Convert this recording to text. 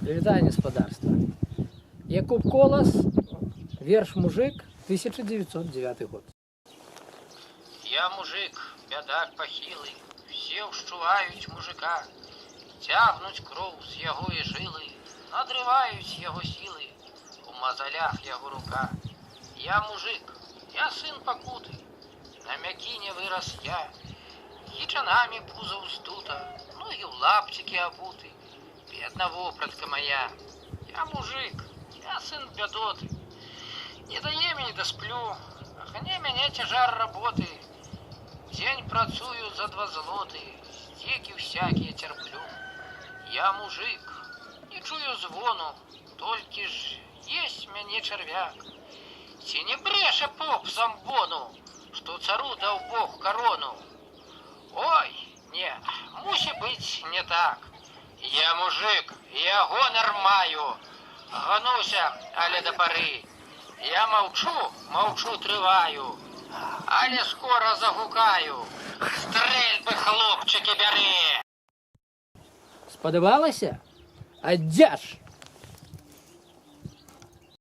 Вітаю, господарство. Якуб Колос, верш «Мужик», 1909 год. Я мужик, бядак пахілий, все ўшчувають мужика, тягнуть кров з яго і жили, надрываюць яго сілы, у мазалях яго рука. Я мужик, я сын пакуты, на мякіне вырас я, хічанамі пуза ўздута, ну і ў лапцікі абуты, бедна вопратка моя. Я мужик, я сын бядоты, не дае мне дасплю, ахане мяне цяжар работы. Дзень працую за 2 злоты, здзекі всякія цярплю. Я мужик, не чую звону, толькі ж есть мяне чарвяк. Ці не брэша поп замбону, што цару даў Бог карону? Ой, не, мусі быць не так. Я мужик, я гонар маю, гонуся, але да пары. Я маўчу трываю, але скоро загукаю. Стрэльбы, хлопчыкі, бяры! Спадабалася? Аддзяж!